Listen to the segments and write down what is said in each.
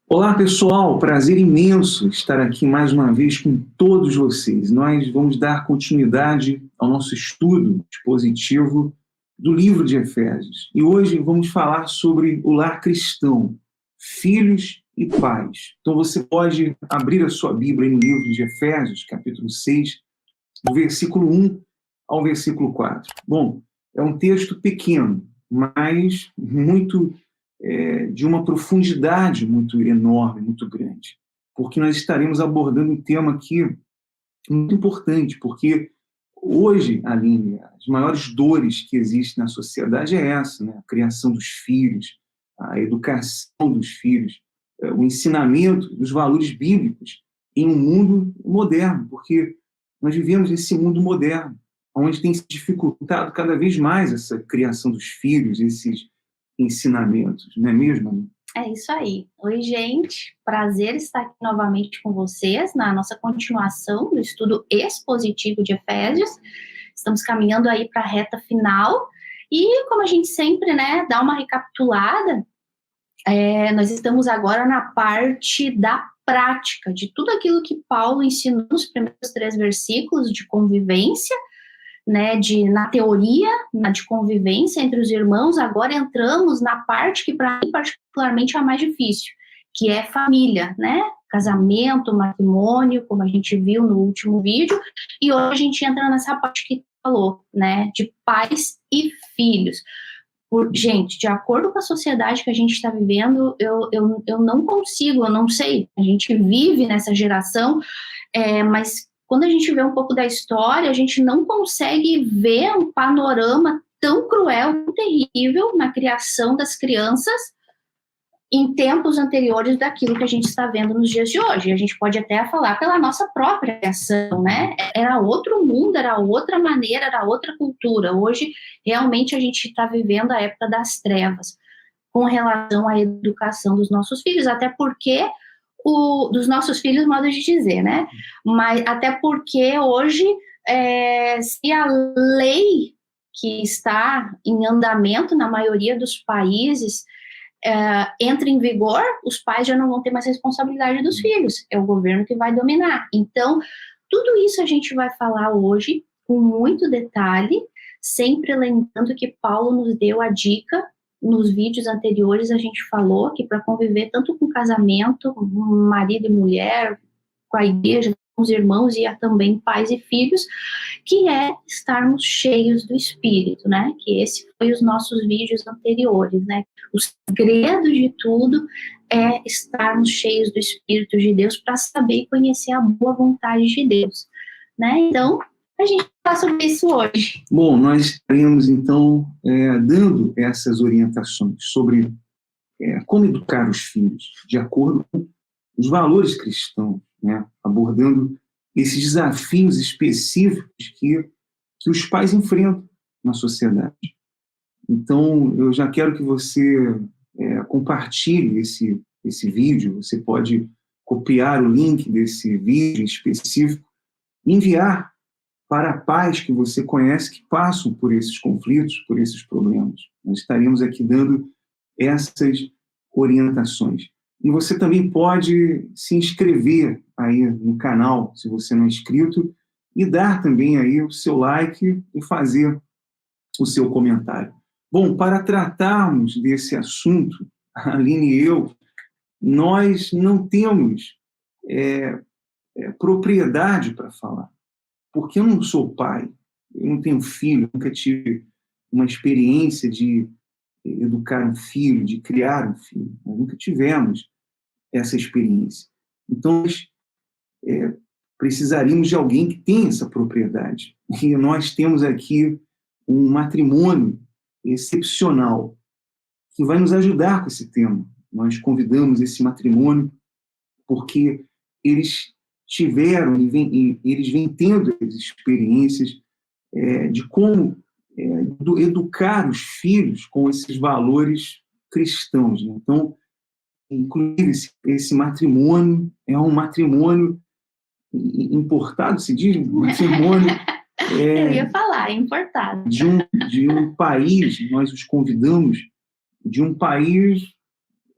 Olá, pessoal, prazer imenso estar aqui mais uma vez com todos vocês. Nós vamos dar continuidade ao nosso estudo expositivo do livro de Efésios. E hoje vamos falar sobre o lar cristão, filhos e pais. Então você pode abrir a sua Bíblia no livro de Efésios, capítulo 6, do versículo 1 ao versículo 4. Bom, é um texto pequeno, mas muito de uma profundidade muito enorme, muito grande, porque nós estaremos abordando um tema aqui muito importante, porque hoje, Aline, as maiores dores que existem na sociedade é essa, né? A criação dos filhos, a educação dos filhos, o ensinamento dos valores bíblicos em um mundo moderno, porque nós vivemos nesse mundo moderno, onde tem se dificultado cada vez mais essa criação dos filhos, esses ensinamentos, não é mesmo, Aline? É isso aí. Oi, gente. Prazer estar aqui novamente com vocês na nossa continuação do estudo expositivo de Efésios. Estamos caminhando aí para a reta final e, como a gente sempre, dá uma recapitulada, nós estamos agora na parte da prática de tudo aquilo que Paulo ensinou nos primeiros 3 versículos de convivência, na teoria, de convivência entre os irmãos. Agora entramos na parte que, para mim, particularmente, é a mais difícil, que é família, casamento, matrimônio, como a gente viu no último vídeo, e hoje a gente entra nessa parte que falou, de pais e filhos. Gente, de acordo com a sociedade que a gente está vivendo, eu não consigo, eu não sei, a gente vive nessa geração, mas quando a gente vê um pouco da história, a gente não consegue ver um panorama tão cruel, tão terrível na criação das crianças em tempos anteriores daquilo que a gente está vendo nos dias de hoje. A gente pode até falar pela nossa própria criação, Era outro mundo, era outra maneira, era outra cultura. Hoje, realmente, a gente está vivendo a época das trevas com relação à educação dos nossos filhos, até porque dos nossos filhos, modo de dizer, Mas até porque hoje, se a lei que está em andamento na maioria dos países entra em vigor, os pais já não vão ter mais responsabilidade dos filhos, é o governo que vai dominar. Então, tudo isso a gente vai falar hoje com muito detalhe, sempre lembrando que Paulo nos deu a dica. Nos vídeos anteriores a gente falou que para conviver tanto com casamento, marido e mulher, com a igreja, com os irmãos e também pais e filhos, que é estarmos cheios do Espírito, Que esse foi os nossos vídeos anteriores, O segredo de tudo é estarmos cheios do Espírito de Deus para saber e conhecer a boa vontade de Deus, Então, a gente fala sobre isso hoje. Bom, nós estaremos, então, dando essas orientações sobre como educar os filhos, de acordo com os valores cristãos, abordando esses desafios específicos que os pais enfrentam na sociedade. Então, eu já quero que você compartilhe esse vídeo. Você pode copiar o link desse vídeo específico e enviar para pais que você conhece que passam por esses conflitos, por esses problemas. Nós estaremos aqui dando essas orientações. E você também pode se inscrever aí no canal, se você não é inscrito, e dar também aí o seu like e fazer o seu comentário. Bom, para tratarmos desse assunto, a Aline e eu, nós não temos propriedade para falar. Porque eu não sou pai, eu não tenho filho, nunca tive uma experiência de educar um filho, de criar um filho. Nós nunca tivemos essa experiência. Então, nós precisaríamos de alguém que tenha essa propriedade. E nós temos aqui um matrimônio excepcional que vai nos ajudar com esse tema. Nós convidamos esse matrimônio porque eles tiveram e eles vêm tendo as experiências de como educar os filhos com esses valores cristãos. Então, inclusive, esse matrimônio é um matrimônio importado, se diz? Matrimônio eu ia falar, importado. De um país, nós os convidamos, de um país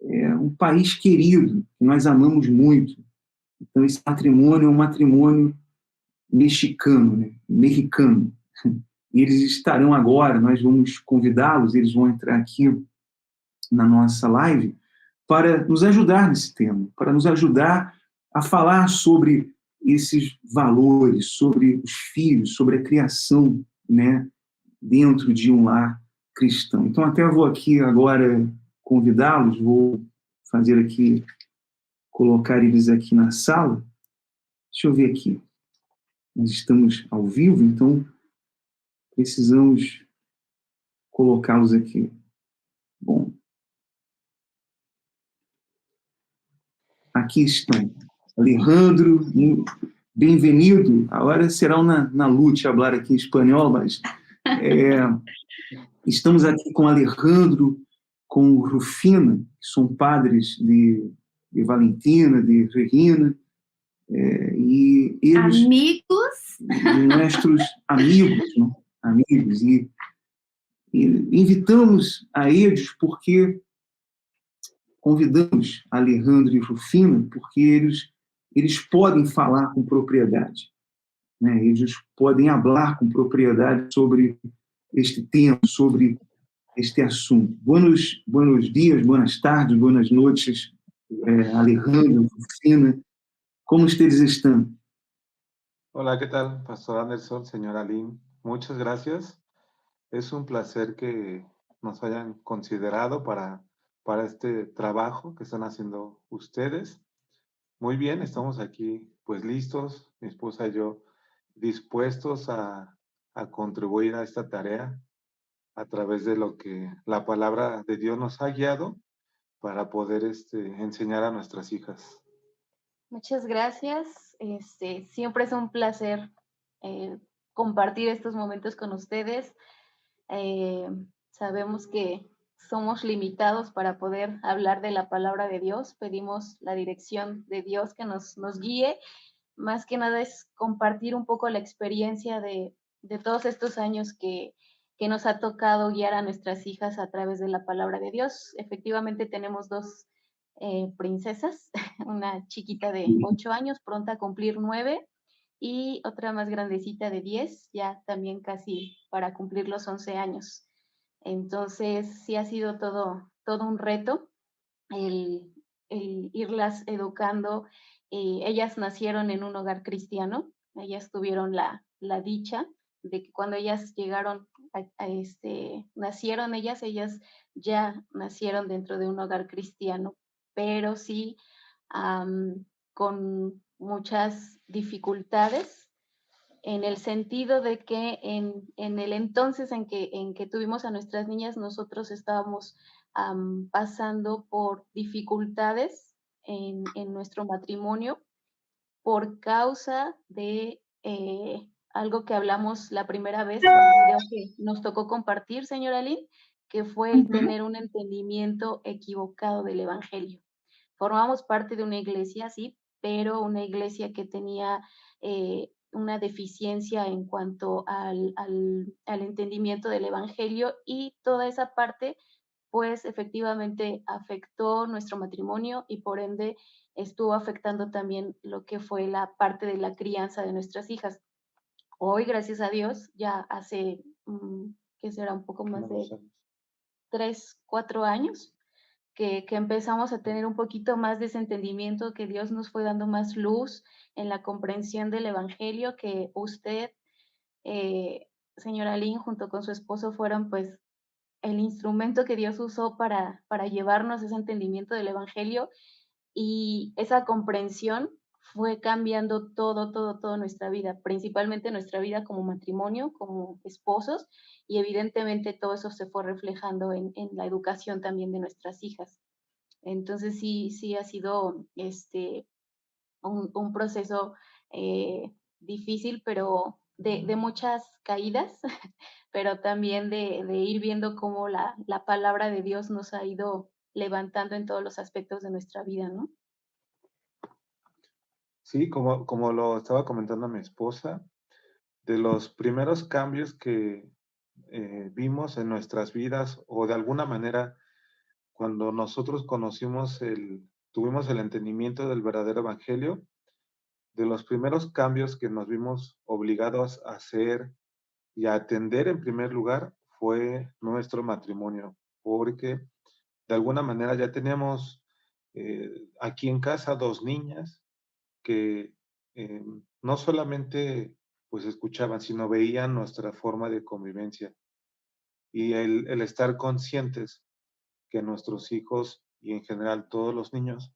um país querido, que nós amamos muito. Então, esse matrimônio é um matrimônio mexicano, né? Mexicano. E eles estarão agora, nós vamos convidá-los, eles vão entrar aqui na nossa live para nos ajudar nesse tema, para nos ajudar a falar sobre esses valores, sobre os filhos, sobre a criação, né, dentro de um lar cristão. Então, até vou aqui agora convidá-los, vou fazer aqui, colocar eles aqui na sala. Deixa eu ver aqui. Nós estamos ao vivo, então precisamos colocá-los aqui. Bom, aqui estão. Alejandro, bem-vindo. Agora será na luta falar aqui em espanhol, mas estamos aqui com Alejandro, com Rufina, que são padres de Valentina, de Regina, e eles... Amigos! Nossos amigos, não? Amigos. E invitamos a eles porque convidamos Alejandro e Rufina porque eles podem falar com propriedade, né? Eles podem falar com propriedade sobre este tema, sobre este assunto. Buenos dias, buenas tardes, buenas noites, Alejandro, Rufina. Como ustedes estão? Hola, ¿qué tal, Pastor Anderson, señora Lynn? Muchas gracias. Es un placer que nos hayan considerado para este trabajo que están haciendo ustedes. Muy bien, estamos aquí pues listos, mi esposa y yo, dispuestos a contribuir a esta tarea a través de lo que la palabra de Dios nos ha guiado para poder enseñar a nuestras hijas. Muchas gracias. Siempre es un placer compartir estos momentos con ustedes. Sabemos que somos limitados para poder hablar de la palabra de Dios. Pedimos la dirección de Dios que nos guíe. Más que nada es compartir un poco la experiencia de todos estos años que nos ha tocado guiar a nuestras hijas a través de la palabra de Dios. Efectivamente tenemos dos princesas, una chiquita de 8 años, pronta a cumplir 9, y otra más grandecita de 10, ya también casi para cumplir los 11 años. Entonces, sí ha sido todo un reto el irlas educando. Ellas nacieron en un hogar cristiano, ellas tuvieron la dicha de que cuando ellas llegaron nacieron ellas ya nacieron dentro de un hogar cristiano, pero sí con muchas dificultades, en el sentido de que en el entonces en que tuvimos a nuestras niñas, nosotros estábamos pasando por dificultades en nuestro matrimonio por causa de algo que hablamos la primera vez en el video que nos tocó compartir, señora Lynn, que fue el tener un entendimiento equivocado del Evangelio. Formamos parte de una iglesia, sí, pero una iglesia que tenía una deficiencia en cuanto al entendimiento del Evangelio, y toda esa parte, pues efectivamente afectó nuestro matrimonio y por ende estuvo afectando también lo que fue la parte de la crianza de nuestras hijas. Hoy, gracias a Dios, ya hace, ¿qué será? Un poco más de 3, 4 años, que empezamos a tener un poquito más de ese entendimiento, que Dios nos fue dando más luz en la comprensión del Evangelio, que usted, señora Lynn, junto con su esposo, fueron pues el instrumento que Dios usó para llevarnos ese entendimiento del Evangelio, y esa comprensión fue cambiando toda nuestra vida, principalmente nuestra vida como matrimonio, como esposos, y evidentemente todo eso se fue reflejando en la educación también de nuestras hijas. Entonces sí ha sido un proceso difícil, pero de muchas caídas, pero también de ir viendo cómo la palabra de Dios nos ha ido levantando en todos los aspectos de nuestra vida, ¿no? Sí, como lo estaba comentando mi esposa, de los primeros cambios que vimos en nuestras vidas, o de alguna manera cuando nosotros tuvimos el entendimiento del verdadero evangelio, de los primeros cambios que nos vimos obligados a hacer y a atender en primer lugar fue nuestro matrimonio, porque de alguna manera ya teníamos aquí en casa 2 niñas que no solamente pues escuchaban, sino veían nuestra forma de convivencia y el estar conscientes que nuestros hijos y en general todos los niños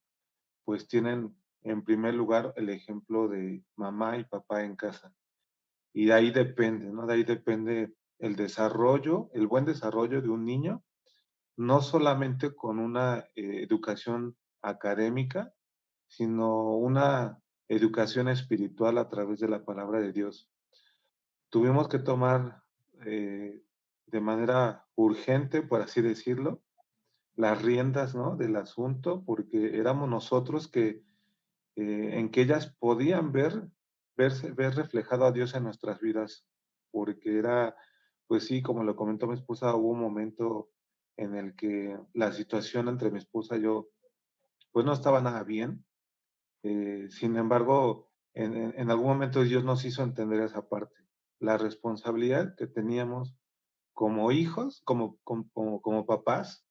pues tienen en primer lugar el ejemplo de mamá y papá en casa. Y de ahí depende, ¿no? De ahí depende el desarrollo, el buen desarrollo de un niño, no solamente con una educación académica, sino una educación espiritual a través de la palabra de Dios. Tuvimos que tomar de manera urgente, por así decirlo, las riendas, ¿no?, del asunto, porque éramos nosotros en que ellas podían ver reflejado a Dios en nuestras vidas, porque era, pues sí, como lo comentó mi esposa, hubo un momento en el que la situación entre mi esposa y yo, pues no estaba nada bien. Sin embargo, en algún momento Dios nos hizo entender esa parte, la responsabilidad que teníamos como hijos, como papás,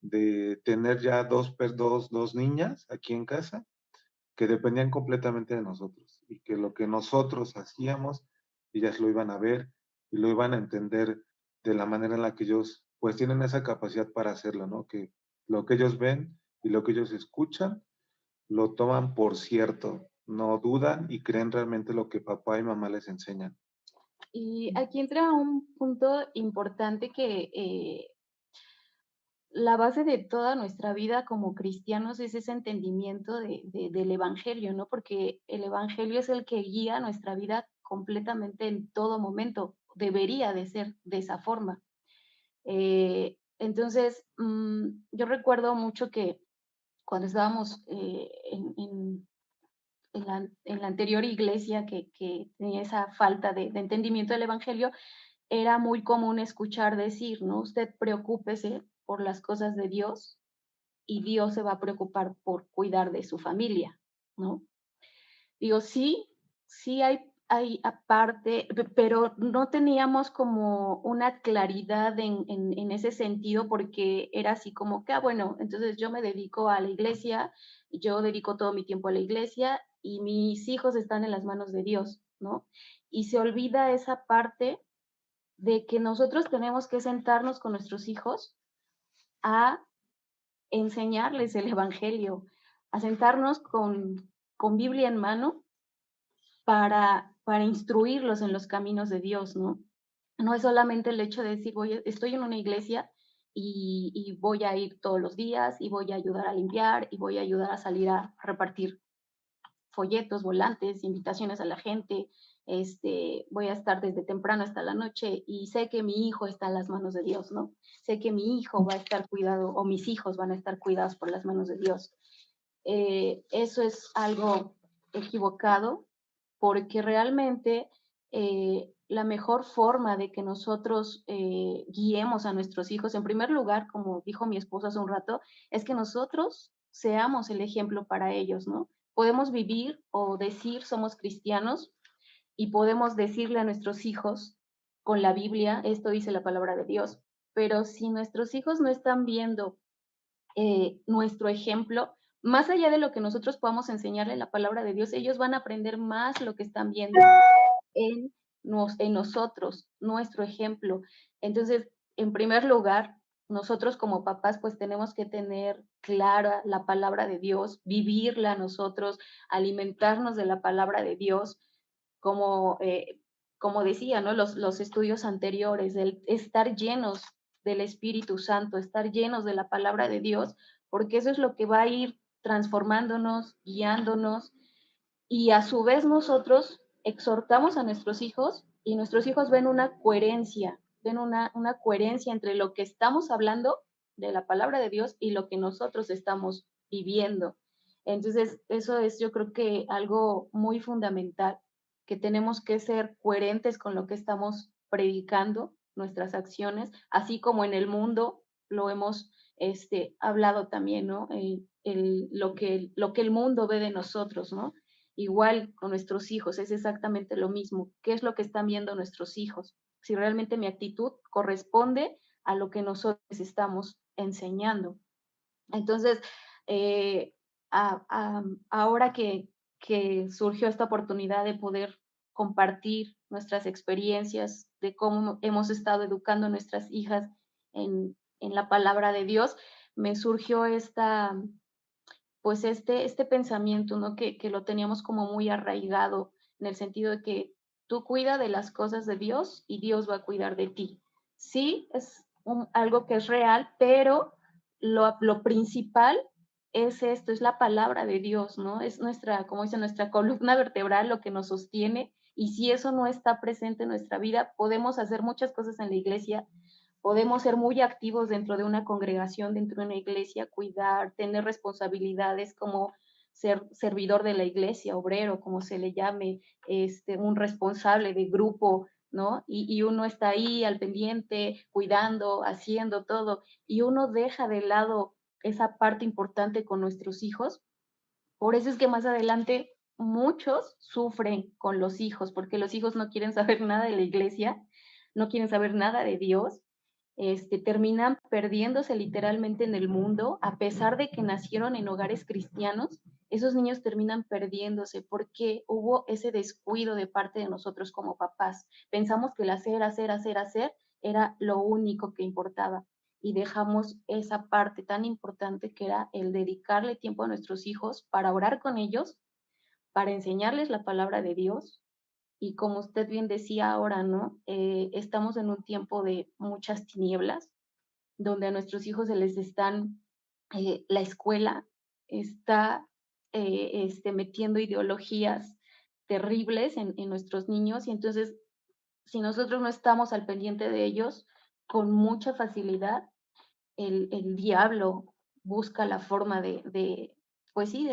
de tener ya dos niñas aquí en casa que dependían completamente de nosotros y que lo que nosotros hacíamos, ellas lo iban a ver y lo iban a entender de la manera en la que ellos pues tienen esa capacidad para hacerlo, ¿no? Que lo que ellos ven y lo que ellos escuchan lo toman por cierto, no dudan y creen realmente lo que papá y mamá les enseñan. Y aquí entra un punto importante que la base de toda nuestra vida como cristianos es ese entendimiento del evangelio, ¿no? Porque el evangelio es el que guía nuestra vida completamente en todo momento. Debería de ser de esa forma. Entonces, yo recuerdo mucho que cuando estábamos en la anterior iglesia que tenía esa falta de entendimiento del evangelio, era muy común escuchar decir, ¿no? Usted preocúpese por las cosas de Dios y Dios se va a preocupar por cuidar de su familia, ¿no? Digo, sí, sí hay aparte, pero no teníamos como una claridad en ese sentido porque era así como que, bueno, entonces yo me dedico a la iglesia, yo dedico todo mi tiempo a la iglesia y mis hijos están en las manos de Dios, ¿no? Y se olvida esa parte de que nosotros tenemos que sentarnos con nuestros hijos a enseñarles el Evangelio, a sentarnos con Biblia en mano para instruirlos en los caminos de Dios, ¿no? No es solamente el hecho de decir, estoy en una iglesia y voy a ir todos los días y voy a ayudar a limpiar y voy a ayudar a salir a repartir folletos, volantes, invitaciones a la gente, voy a estar desde temprano hasta la noche y sé que mi hijo está en las manos de Dios, ¿no? Sé que mi hijo va a estar cuidado o mis hijos van a estar cuidados por las manos de Dios. Eso es algo equivocado porque realmente la mejor forma de que nosotros guiemos a nuestros hijos, en primer lugar, como dijo mi esposo hace un rato, es que nosotros seamos el ejemplo para ellos, ¿no? Podemos vivir o decir somos cristianos y podemos decirle a nuestros hijos con la Biblia, esto dice la palabra de Dios, pero si nuestros hijos no están viendo nuestro ejemplo, más allá de lo que nosotros podamos enseñarle la palabra de Dios, ellos van a aprender más lo que están viendo en nosotros, nuestro ejemplo. Entonces, en primer lugar, nosotros como papás, pues tenemos que tener clara la palabra de Dios, vivirla nosotros, alimentarnos de la palabra de Dios, como, como decía, ¿no? Los estudios anteriores, el estar llenos del Espíritu Santo, estar llenos de la palabra de Dios, porque eso es lo que va a ir transformándonos, guiándonos, y a su vez nosotros exhortamos a nuestros hijos y nuestros hijos ven una coherencia, ven una coherencia entre lo que estamos hablando de la palabra de Dios y lo que nosotros estamos viviendo. Entonces, eso es yo creo que algo muy fundamental, que tenemos que ser coherentes con lo que estamos predicando, nuestras acciones, así como en el mundo lo hemos hablado también, ¿no? Lo que el mundo ve de nosotros, ¿no? Igual con nuestros hijos, es exactamente lo mismo. ¿Qué es lo que están viendo nuestros hijos? Si realmente mi actitud corresponde a lo que nosotros estamos enseñando. Entonces, ahora que surgió esta oportunidad de poder compartir nuestras experiencias de cómo hemos estado educando a nuestras hijas en la palabra de Dios, me surgió pues este pensamiento, ¿no? Que lo teníamos como muy arraigado, en el sentido de que tú cuida de las cosas de Dios y Dios va a cuidar de ti. Sí, es algo que es real, pero lo principal es esto, es la palabra de Dios, ¿no? Es nuestra, como dice, nuestra columna vertebral, lo que nos sostiene, y si eso no está presente en nuestra vida, podemos hacer muchas cosas en la iglesia, podemos ser muy activos dentro de una congregación, dentro de una iglesia, cuidar, tener responsabilidades como ser servidor de la iglesia, obrero, como se le llame, un responsable de grupo, ¿no? Y uno está ahí al pendiente, cuidando, haciendo todo, y uno deja de lado esa parte importante con nuestros hijos. Por eso es que más adelante muchos sufren con los hijos, porque los hijos no quieren saber nada de la iglesia, no quieren saber nada de Dios, terminan perdiéndose literalmente en el mundo, a pesar de que nacieron en hogares cristianos, esos niños terminan perdiéndose porque hubo ese descuido de parte de nosotros como papás. Pensamos que el hacer era lo único que importaba y dejamos esa parte tan importante que era el dedicarle tiempo a nuestros hijos para orar con ellos, para enseñarles la palabra de Dios. Y como usted bien decía ahora, ¿no? Estamos en un tiempo de muchas tinieblas, donde a nuestros hijos se les están, la escuela está metiendo ideologías terribles en nuestros niños, y entonces si nosotros no estamos al pendiente de ellos, con mucha facilidad el diablo busca la forma pues sí,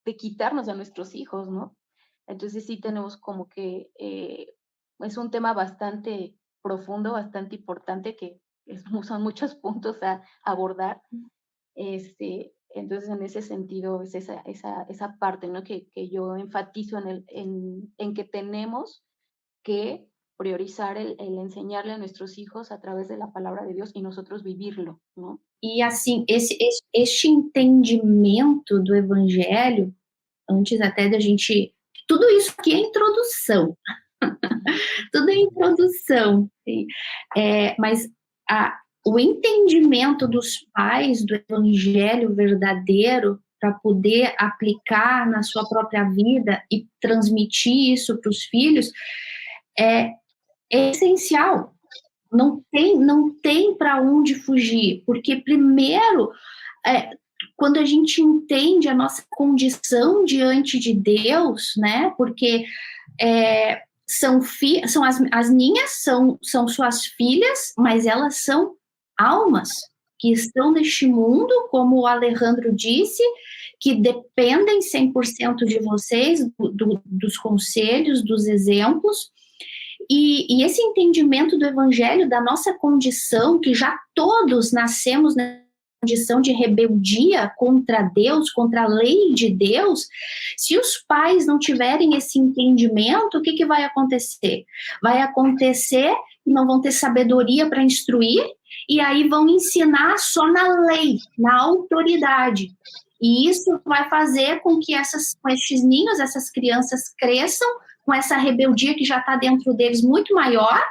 de quitarnos a nuestros hijos, ¿no? Entonces sí tenemos como que es un tema bastante profundo, bastante importante, que son muchos puntos a abordar. Entonces en ese sentido es esa parte, ¿no? que yo enfatizo en que tenemos que priorizar el enseñarle a nuestros hijos a través de la palabra de Dios y nosotros vivirlo, ¿no? E assim, este entendimento do evangelho, antes até da gente... Tudo isso aqui é introdução. Tudo é introdução. Mas o entendimento dos pais do evangelho verdadeiro para poder aplicar na sua própria vida e transmitir isso para os filhos é essencial. Não tem para onde fugir, porque primeiro, quando a gente entende a nossa condição diante de Deus, né, porque as minhas são suas filhas, mas elas são almas que estão neste mundo, como o Alejandro disse, que dependem 100% de vocês, dos conselhos, dos exemplos. E esse entendimento do evangelho, da nossa condição, que já todos nascemos na condição de rebeldia contra Deus, contra a lei de Deus, se os pais não tiverem esse entendimento, o que vai acontecer? Vai acontecer que não vão ter sabedoria para instruir, e aí vão ensinar só na lei, na autoridade. E isso vai fazer com que estes ninhos, essas crianças cresçam com essa rebeldia que já está dentro deles muito maior,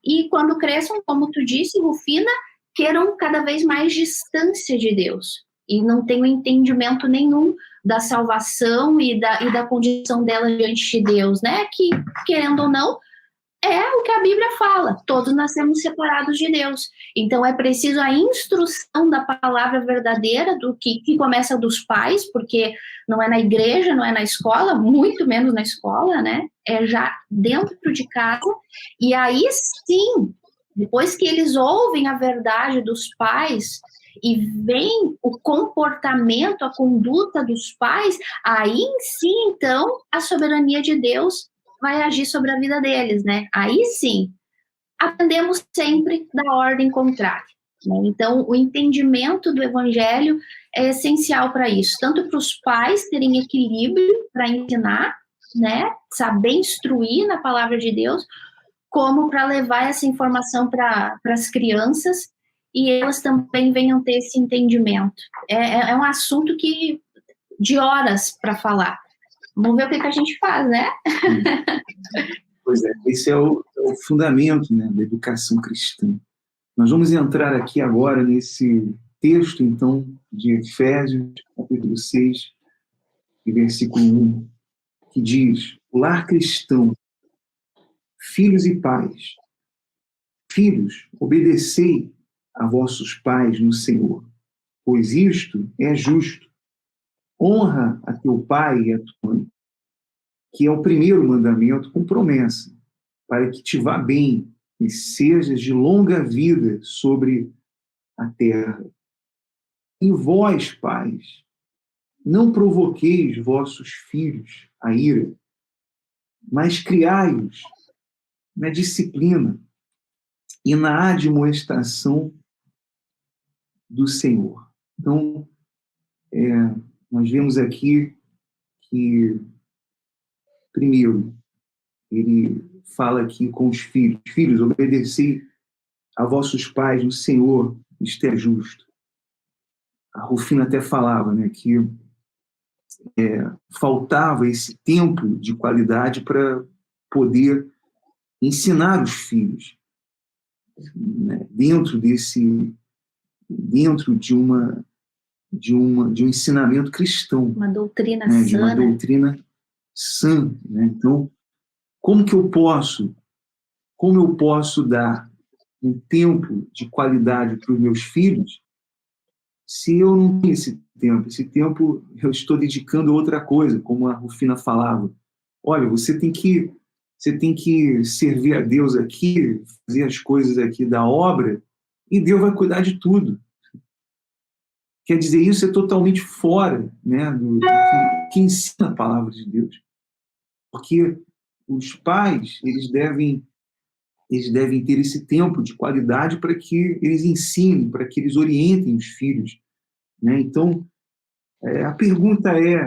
e quando cresçam, como tu disse, Rufina, queiram cada vez mais distância de Deus, e não tenham entendimento nenhum da salvação e da condição delas diante de Deus, né? Que, querendo ou não, é o que a Bíblia fala, todos nascemos separados de Deus. Então é preciso a instrução da palavra verdadeira, do que começa dos pais, porque não é na igreja, não é na escola, muito menos na escola, né? É já dentro de casa. E aí sim, depois que eles ouvem a verdade dos pais e veem o comportamento, a conduta dos pais, aí sim, então, a soberania de Deus vai agir sobre a vida deles, né? Aí sim, aprendemos sempre da ordem contrária. né? Então, o entendimento do evangelho é essencial para isso, tanto para os pais terem equilíbrio para ensinar, né, saber instruir na palavra de Deus, como para levar essa informação para as crianças e elas também venham ter esse entendimento. É um assunto que de horas para falar. Vamos ver o que a gente faz, né? Pois é, esse é o fundamento, né, da educação cristã. Nós vamos entrar aqui agora nesse texto, então, de Efésios, capítulo 6, e versículo 1, que diz: o lar cristão, filhos e pais. Filhos, obedecei a vossos pais no Senhor, pois isto é justo. Honra a teu pai e a tua mãe, que é o primeiro mandamento com promessa, para que te vá bem e sejas de longa vida sobre a terra. E vós, pais, não provoqueis vossos filhos a ira, mas criai-os na disciplina e na admoestação do Senhor. Então, nós vemos aqui que, primeiro, ele fala aqui com os filhos: filhos, obedecei a vossos pais no Senhor, isto é justo. A Rufina até falava, né, que faltava esse tempo de qualidade para poder ensinar os filhos, né, dentro de um ensinamento cristão, Uma doutrina né, sã, de uma doutrina sã, né? Então, como eu posso dar um tempo de qualidade para os meus filhos se eu não tenho esse tempo? Esse tempo eu estou dedicando a outra coisa, como a Rufina falava. Olha, você tem que servir a Deus aqui, fazer as coisas aqui da obra, e Deus vai cuidar de tudo. Quer dizer, isso é totalmente fora, né, do que ensina a palavra de Deus. Porque os pais, eles devem ter esse tempo de qualidade para que eles ensinem, para que eles orientem os filhos, né? Então, a pergunta é,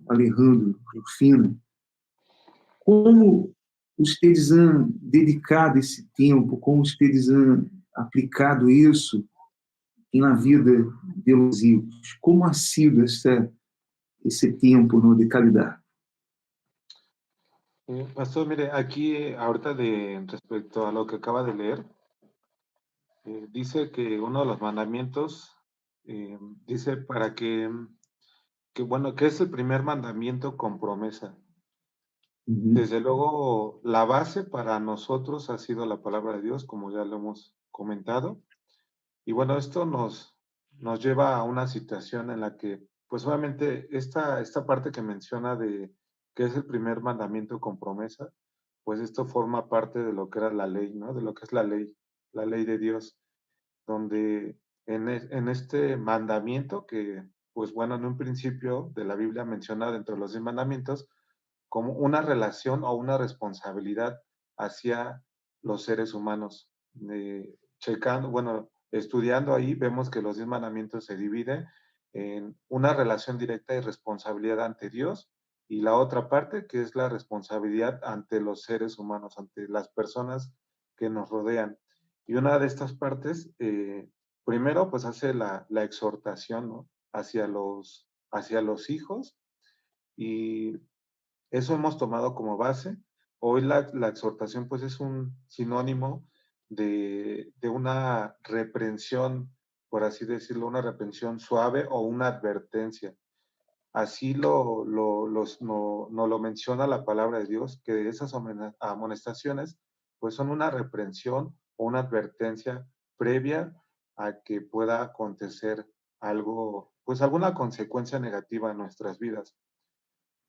Alejandro, Rufina, como vocês han dedicado esse tempo, como vocês han aplicado isso na vida de los hijos? Como ha sido esse tempo, ¿no, de calidad? Pastor, mire, aquí ahorita respecto a lo que acaba de leer, dice que uno de los mandamientos, dice para bueno, que es el primer mandamiento con promesa. Desde luego, la base para nosotros ha sido la palabra de Dios, como ya lo hemos comentado. Y bueno, esto nos lleva a una situación en la que, pues obviamente, esta parte que menciona de que es el primer mandamiento con promesa, pues esto forma parte de lo que era la ley, ¿no? De lo que es la ley de Dios, donde en este mandamiento que, pues bueno, en un principio de la Biblia menciona dentro de los 10 mandamientos, como una relación o una responsabilidad hacia los seres humanos. Checando, bueno, estudiando ahí, vemos que los 10 mandamientos se dividen en una relación directa y responsabilidad ante Dios, y la otra parte que es la responsabilidad ante los seres humanos, ante las personas que nos rodean. Y una de estas partes, primero, pues hace la exhortación, ¿no? hacia los hijos, y eso hemos tomado como base. Hoy la exhortación pues es un sinónimo de una reprensión, por así decirlo, una reprensión suave o una advertencia. Así no lo menciona la palabra de Dios, que esas amonestaciones pues son una reprensión o una advertencia previa a que pueda acontecer algo, pues alguna consecuencia negativa en nuestras vidas.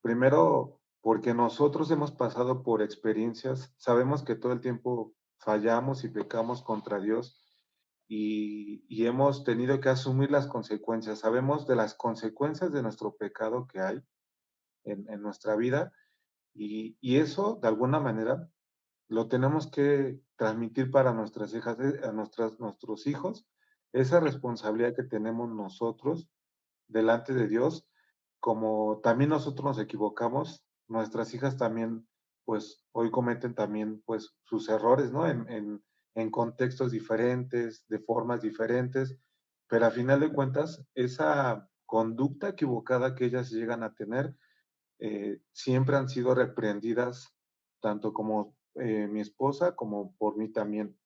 Primero, porque nosotros hemos pasado por experiencias, sabemos que todo el tiempo fallamos y pecamos contra Dios, y hemos tenido que asumir las consecuencias. Sabemos de las consecuencias de nuestro pecado que hay en nuestra vida, y eso, de alguna manera, lo tenemos que transmitir para nuestras hijas, nuestros hijos, esa responsabilidad que tenemos nosotros delante de Dios, como también nosotros nos equivocamos, nuestras hijas también, pues hoy cometen también pues sus errores, ¿no? En contextos diferentes, de formas diferentes, pero a final de cuentas, esa conducta equivocada que ellas llegan a tener, siempre han sido reprendidas, tanto como mi esposa como por mí también.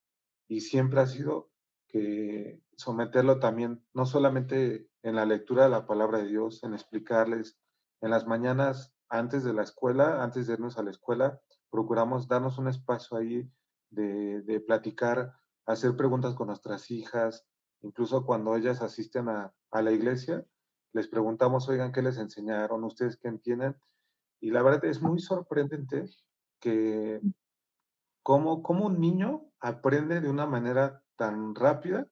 Y siempre ha sido que someterlo también, no solamente en la lectura de la palabra de Dios, en explicarles, en las mañanas antes de la escuela, antes de irnos a la escuela, procuramos darnos un espacio ahí de platicar, hacer preguntas con nuestras hijas, incluso cuando ellas asisten a la iglesia, les preguntamos, oigan, ¿qué les enseñaron? ¿Ustedes qué entienden? Y la verdad es muy sorprendente que cómo un niño aprende de una manera tan rápida,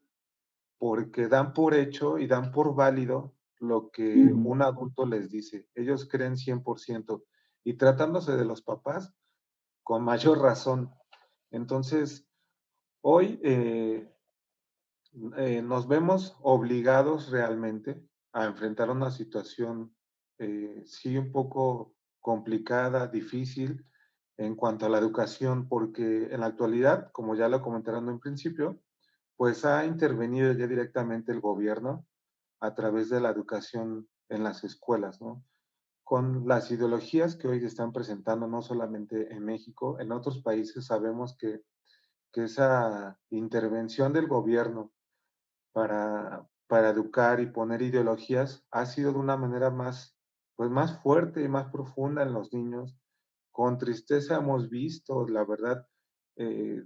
porque dan por hecho y dan por válido lo que Uhum. un adulto les dice. Ellos creen 100%, y tratándose de los papás, con mayor razón. Entonces, hoy nos vemos obligados realmente a enfrentar una situación, sí, un poco complicada, difícil en cuanto a la educación, porque en la actualidad, como ya lo comentaron en principio, pues ha intervenido ya directamente el gobierno a través de la educación en las escuelas, ¿no? Con las ideologías que hoy se están presentando, no solamente en México, en otros países sabemos que esa intervención del gobierno para educar y poner ideologías ha sido de una manera más, pues más fuerte y más profunda en los niños. Con tristeza hemos visto, la verdad, eh,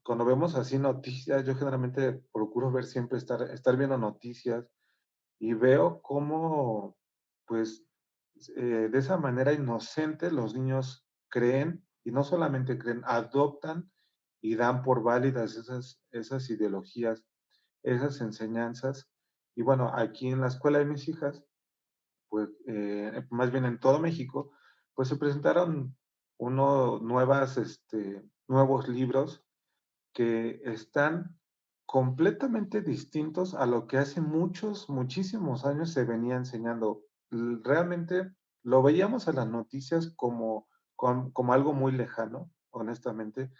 cuando vemos así noticias, yo generalmente procuro ver siempre estar viendo noticias y veo cómo, pues, de esa manera inocente los niños creen, y no solamente creen, adoptan y dan por válidas esas ideologías, esas enseñanzas. Y bueno, aquí en la escuela de mis hijas, pues, más bien en todo México, pues se presentaron nuevos libros que están completamente distintos a lo que hace muchísimos años se venía enseñando. Realmente lo veíamos en las noticias como algo muy lejano, honestamente,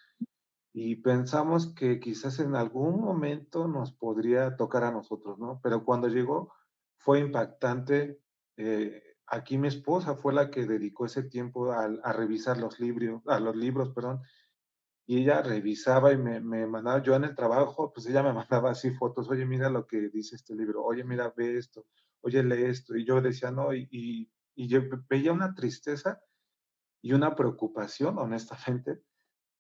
y pensamos que quizás en algún momento nos podría tocar a nosotros, ¿no? Pero cuando llegó fue impactante. Aquí mi esposa fue la que dedicó ese tiempo a revisar los libros, perdón, y ella revisaba y me mandaba, yo en el trabajo, pues ella me mandaba así fotos, oye, mira lo que dice este libro, oye, mira, ve esto, oye, lee esto, y yo decía, no, y yo veía una tristeza y una preocupación, honestamente,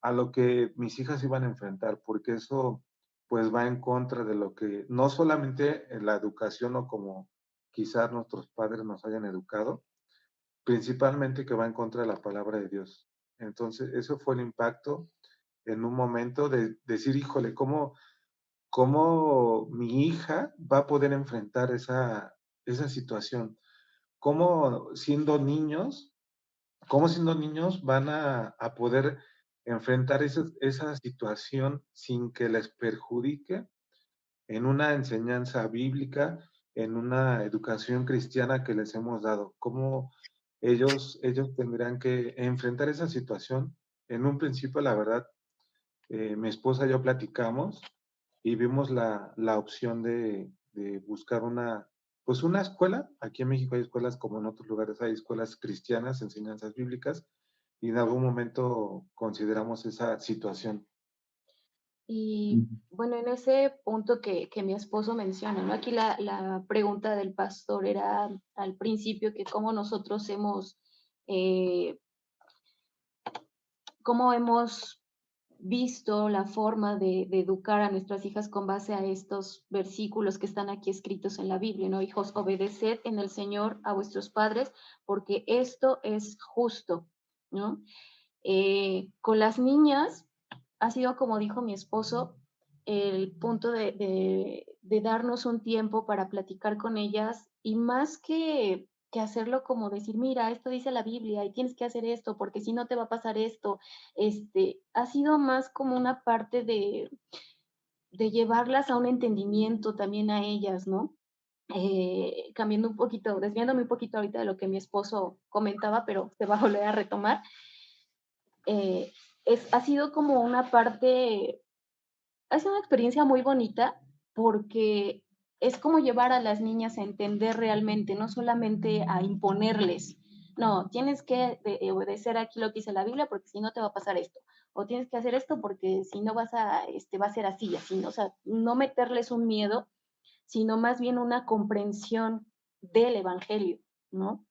a lo que mis hijas iban a enfrentar, porque eso pues va en contra de lo que, no solamente en la educación o como quizás nuestros padres nos hayan educado, principalmente que va en contra de la palabra de Dios. Entonces, eso fue el impacto en un momento de decir, híjole, ¿cómo mi hija va a poder enfrentar esa situación? ¿Cómo siendo niños, cómo siendo niños van a poder enfrentar esa situación sin que les perjudique en una enseñanza bíblica, en una educación cristiana que les hemos dado? ¿Cómo ellos tendrán que enfrentar esa situación? En un principio, la verdad, mi esposa y yo platicamos y vimos la opción de buscar pues una escuela. Aquí en México hay escuelas como en otros lugares, hay escuelas cristianas, enseñanzas bíblicas, y en algún momento consideramos esa situación. Y bueno, en ese punto que mi esposo menciona, ¿no? Aquí la pregunta del pastor era al principio que eh, cómo hemos visto la forma de educar a nuestras hijas con base a estos versículos que están aquí escritos en la Biblia, ¿no? Hijos, obedeced en el Señor a vuestros padres, porque esto es justo, ¿no? Con las niñas ha sido, como dijo mi esposo, el punto de darnos un tiempo para platicar con ellas y más que hacerlo como decir, mira, esto dice la Biblia y tienes que hacer esto porque si no te va a pasar esto, ha sido más como una parte de llevarlas a un entendimiento también a ellas, ¿no? Cambiando un poquito, desviándome un poquito ahorita de lo que mi esposo comentaba, pero se va a volver a retomar. Ha sido como una parte, ha sido una experiencia muy bonita porque es como llevar a las niñas a entender realmente, no solamente a imponerles. No, tienes que obedecer aquí lo que dice la Biblia porque si no te va a pasar esto. O tienes que hacer esto porque si no va a ser así, así, ¿no? O sea, no meterles un miedo, sino más bien una comprensión del Evangelio, ¿no?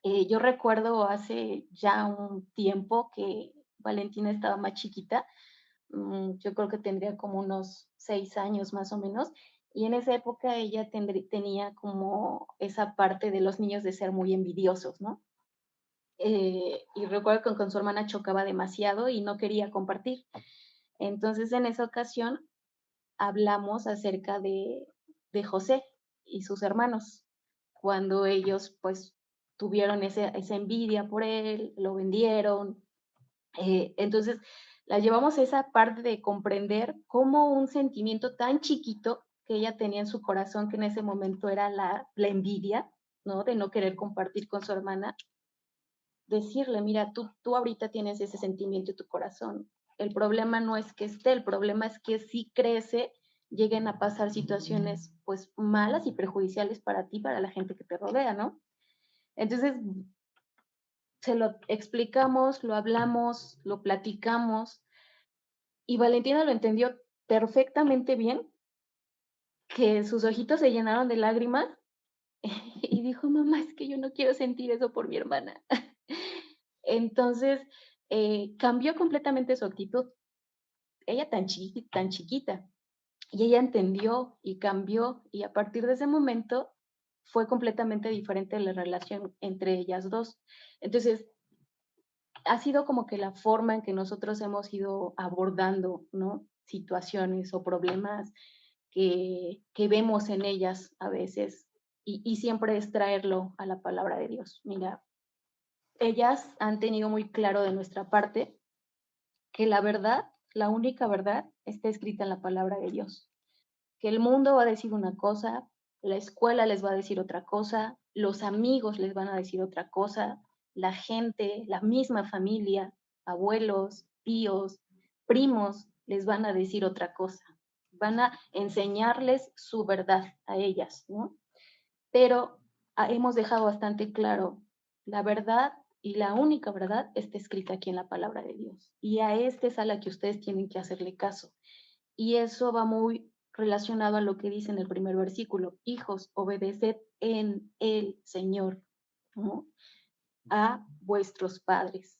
Yo recuerdo hace ya un tiempo que Valentina estaba más chiquita, yo creo que tendría como unos 6 años más o menos, y en esa época ella tenía como esa parte de los niños de ser muy envidiosos, ¿no? Y recuerdo que con su hermana chocaba demasiado y no quería compartir. Entonces, en esa ocasión hablamos acerca de José y sus hermanos, cuando ellos pues tuvieron esa envidia por él, lo vendieron. Entonces, la llevamos a esa parte de comprender cómo un sentimiento tan chiquito que ella tenía en su corazón, que en ese momento era la envidia, ¿no? De no querer compartir con su hermana, decirle, mira, tú ahorita tienes ese sentimiento en tu corazón. El problema no es que esté, el problema es que si crece, lleguen a pasar situaciones pues malas y perjudiciales para ti, para la gente que te rodea, ¿no? Entonces, se lo explicamos, lo hablamos, lo platicamos y Valentina lo entendió perfectamente bien, que sus ojitos se llenaron de lágrimas y dijo, mamá, es que yo no quiero sentir eso por mi hermana. Entonces, cambió completamente su actitud. Ella tan chiquita, y ella entendió y cambió, y a partir de ese momento fue completamente diferente la relación entre ellas dos. Entonces, ha sido como que la forma en que nosotros hemos ido abordando, ¿no? Situaciones o problemas que vemos en ellas a veces, y siempre es traerlo a la palabra de Dios. Mira, ellas han tenido muy claro de nuestra parte que la verdad, la única verdad, está escrita en la palabra de Dios. Que el mundo va a decir una cosa, la escuela les va a decir otra cosa, los amigos les van a decir otra cosa, la gente, la misma familia, abuelos, tíos, primos, les van a decir otra cosa. Van a enseñarles su verdad a ellas, ¿no? Pero hemos dejado bastante claro, la verdad y la única verdad está escrita aquí en la palabra de Dios. Y a este es a la que ustedes tienen que hacerle caso. Y eso va muy relacionado a lo que dice en el primer versículo, hijos, obedeced en el Señor, ¿no? A vuestros padres.